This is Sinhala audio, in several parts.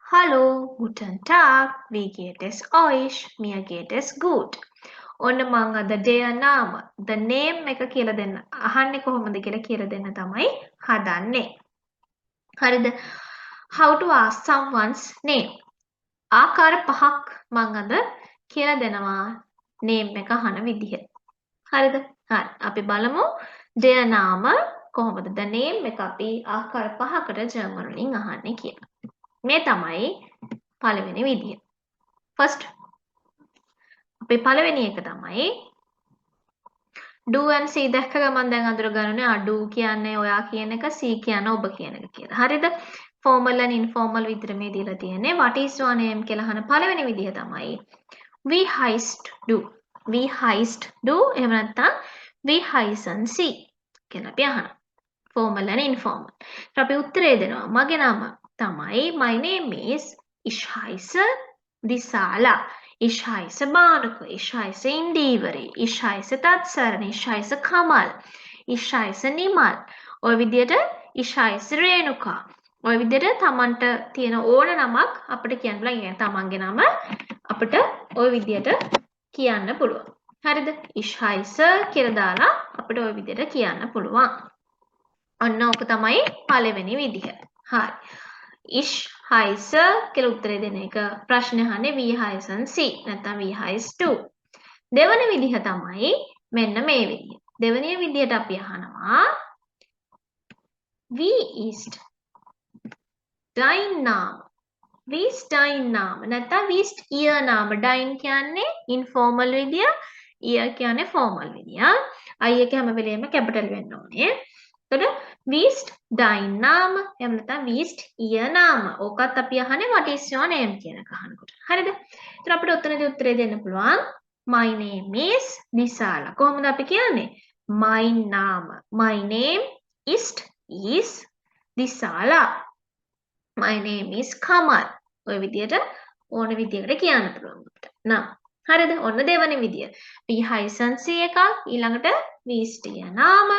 Hallo, guten Tag, wie geht es euch? Mir geht es gut. ඔන්න මං අද their name, the name එක කියලා දෙන්න. අහන්නේ කොහොමද කියලා කියලා දෙන්න තමයි හදන්නේ. හරිද? How to ask someone's name. ආකාර පහක් මං අද කියලා දෙනවා name එක අහන විදිහ. හරිද? හරි. අපි බලමු their name කොහොමද the name එක අපි ආකාර පහකට ජර්මන් වලින් අහන්නේ කියලා. මේ තමයි පළවෙනි විදිය. First අපේ පළවෙනි එක තමයි do and see දැක්ක ගමන් දැන් අඳුර ගන්නනේ do කියන්නේ ඔයා කියන එක see කියන්නේ ඔබ කියන එක කියලා. හරිද? formal and informal විතර මේ දීලා තියෙන්නේ. what is your name කියලා අහන පළවෙනි විදිය තමයි we heist do. we heist do එහෙම නැත්නම් we heisen see කියලා අපි අහනවා. formal and informal. ඊට අපි උත්තරේ දෙනවා. මගේ නම තමයි my name is ich heiße Disala. Ich heiße Banuka. Ich heiße Indiveri. Ich heiße Tatsaran. Ich heiße Kamal. Ich heiße Nimal. ඔය විදිහට ich heiße Renuka. ඔය විදිහට තමන්ට තියෙන ඕන නමක් අපිට කියන්න පුළුවන්. يعني තමන්ගේ නම අපිට ඔය විදිහට කියන්න පුළුවන්. හරිද? ich heiße කියලා දාලා අපිට ඔය විදිහට කියන්න පුළුවන්. අන්න ඕක තමයි පළවෙනි විදිහ. හරි. Ich heiße කියලා උත්තරේ දෙන එක ප්‍රශ්න අහන්නේ we heisen see නැත්නම් we heis do. දෙවන විදිහ තමයි මෙන්න මේ විදිහ. දෙවෙනි විදිහට අපි අහනවා wie ist dein Name? wie ist dein Name? නැත්නම් wie ist ihr Name? dein කියන්නේ informal විදිය, ihr කියන්නේ formal විදිය. I එක හැම වෙලේම capital වෙන්න ඕනේ. එතකොට wie ist dein Name? එහෙම නැත්නම් wie ist ihr Name? ඕකත් අපි අහන්නේ what is your name කියන එක අහනකොට. හරිද? එතකොට අපිට උත්තරේ උත්තරේ දෙන්න පුළුවන් my name is Disala. කොහොමද අපි කියන්නේ? my name is Disala. my name is Kamal. ඔය විදිහට ඕන විදිහකට කියන්න පුළුවන් අපිට. නම් හරිද? ඔන්න දෙවෙනි විදිය. we heisen see එකක් ඊළඟට wie ist ihr Name?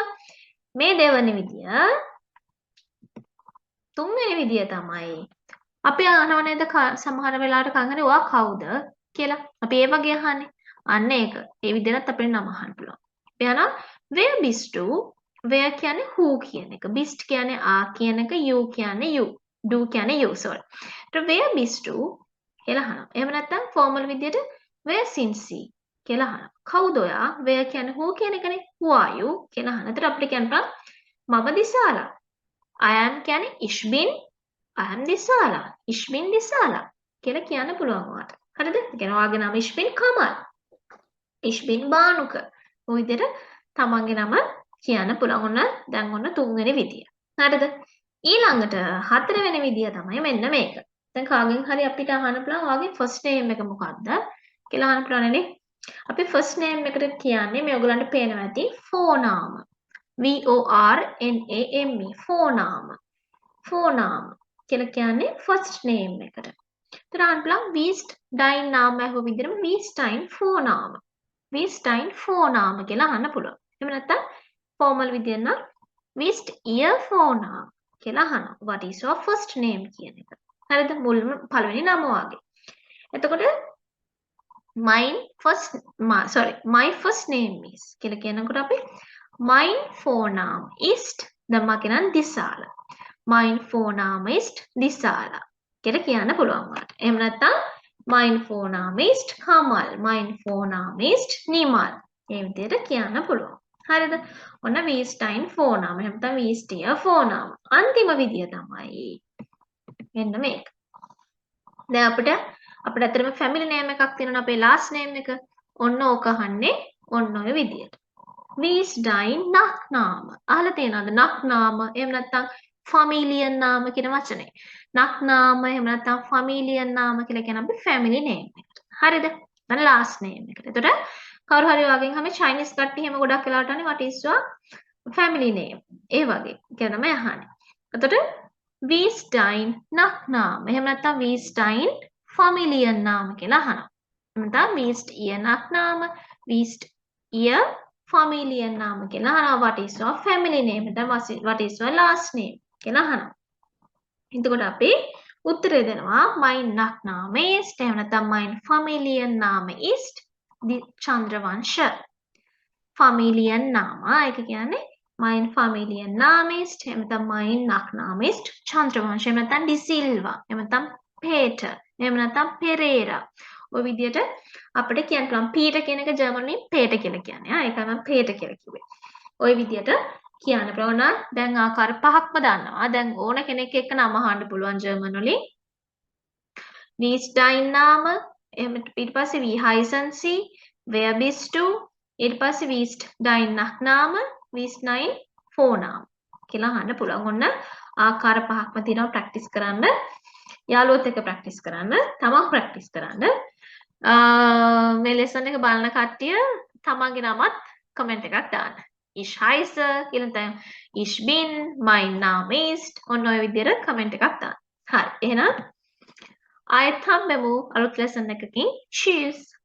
මේ දෙවන විදිය. තුන්වෙනි විදිය තමයි අපි අහනව නේද සමහර වෙලාවට කංගනේ ඔයා කවුද කියලා. අපි ඒ වගේ අහන්නේ. අන්න ඒක. ඒ විදිහට අපිට නම අහන්න පුළුවන්. අපි අහනවා where bist du? where කියන්නේ who කියන එක. bist කියන්නේ ආ කියන එක. you කියන්නේ you. do කියන්නේ you. sorry. ඒත් where bist du කියලා අහනවා. එහෙම නැත්නම් formal විදියට where sind sie කියලා අහනවා. කවුද ඔයා? where කියන්නේ who කියන එකනේ. who are you කියලා අහනවා. ඒතර අපිට කියන්න මම දිසාලා. I am කියන්නේ ich bin දිසාලා. ich bin දිසාලා කියලා කියන්න පුළුවන් ඔයාට. හරිද? ඒ කියන්නේ ඔයාගේ නම ich bin Kamal. ich bin Banuka. ඔය විදිහට තමන්ගේ නම කියන්න පුළුවන්. ඔන්න දැන් ඔන්න තුන්වෙනි විදිය. හරිද? ඊළඟට හතරවෙනි විදිය තමයි මෙන්න මේක. දැන් කාගෙන් හරි අපිට අහන්න පුළුවන් ඔයාගේ first name එක මොකක්ද කියලා අහන්න පුළුවන් නේ. අපි first name එකට කියන්නේ මේ ඔයගලන්ට පේනවා ඇති phoneme. VORNAME phoneme. phoneme කියලා කියන්නේ first name එකට. ඒතර අහන්න පුළුවන් wie ist dein Name අහුව විදිහටම wie ist dein Vorname. wie ist dein Vorname කියලා අහන්න පුළුවන්. එහෙම නැත්නම් formal විදිහෙන් නම් wie ist ihr Vorname කියලා අහනවා. what is your first name කියන එක. හරිද? මුල්ම පළවෙනි නම වාගේ. එතකොට my first name is කියලා කියනකොට අපි mein Vorname ist දැන් මගේ නම් දිසාලා. mein Vorname ist Disala කියලා කියන්න පුළුවන් වාට. එහෙම නැත්නම් mein Vorname ist Kamal. mein Vorname ist Nimal. මේ විදිහට කියන්න පුළුවන්. හරිද? ඔන්න wie ist dein Vorname? එහෙම නැත්නම් wie ist ihr Vorname? අන්තිම විදිය තමයි මෙන්න මේක. දැන් අපිට ඇත්තටම family name එකක් තියෙනවා අපේ last name එක. ඔන්න ඕක අහන්නේ ඔන්න ඔය විදියට. wie ist dein Nachname? අහලා තියෙනවද Nachname? එහෙම නැත්නම් Familienname කියන වචනේ. Nachname එහෙම නැත්නම් Familienname කියලා කියන අපි family name එකට. හරිද? දැන් last name එකට. එතකොට කවුරු හරි වගෙන් හැම Chinese කට්ටිය එහෙම ගොඩක් වෙලාවට අහන්නේ what is your family name? ඒ වගේ කියලා තමයි අහන්නේ. එතකොට wie ist dein Nachname? එහෙම නැත්නම් wie ist dein Familienname කියලා අහනවා. එහෙම නැත්නම් wie ist ihr Nachname? wie ist ihr Familienname කියලා අහනවා. what is your family name? නැත්නම් what is your last name කියලා අහනවා. එතකොට අපි උත්තරේ දෙනවා mein Nachname ist එහෙම නැත්නම් mein Familienname ist die Chandravamsha. Familienname ඒක කියන්නේ mein Familienname ist එහෙම නැත්නම් mein Nachname ist Chandravamsha. එහෙම නැත්නම් die Silva. එහෙම නැත්නම් Peter. එහෙම නැත්නම් Pereira. ඔය විදිහට අපිට කියන්න පුළුවන් පීටර් කියන එක ජර්මන් වලින් පේටර් කියලා කියන්නේ. ඒකයි මම පේටර් කියලා කිව්වේ. ඔය විදිහට කියන්න පුළුවන්. දැන් ආකාර පහක්ම දන්නවා. දැන් ඕන කෙනෙක් එක්ක නම අහන්න පුළුවන් ජර්මන් වලින්. Wie ist dein Name? ඊට පස්සේ wie heißen Sie? Wer bist du? ඊට පස්සේ wie ist dein Nachname? Wie ist dein Vorname? කියලා අහන්න පුළුවන්. ඔන්න ආකාර පහක්ම තියෙනවා ප්‍රැක්ටිස් කරන්න. යාළුවොත් එක්ක ප්‍රැක්ටිස් කරන්න. තමන් ප්‍රැක්ටිස් කරන්න. මේ ලෙසන් එක බලන කට්ටිය තමන්ගේ නමත් කමෙන්ට් එකක් දාන්න. Ich heiße කියලා දැන් ich bin, mein Name ist ඔන්න ඔය විදිහට කමෙන්ට් එකක් දාන්න. හරි. එහෙනම් ආයෙත් හම්බෙමු අලුත් ලෙසන් එකකින්. Cheers.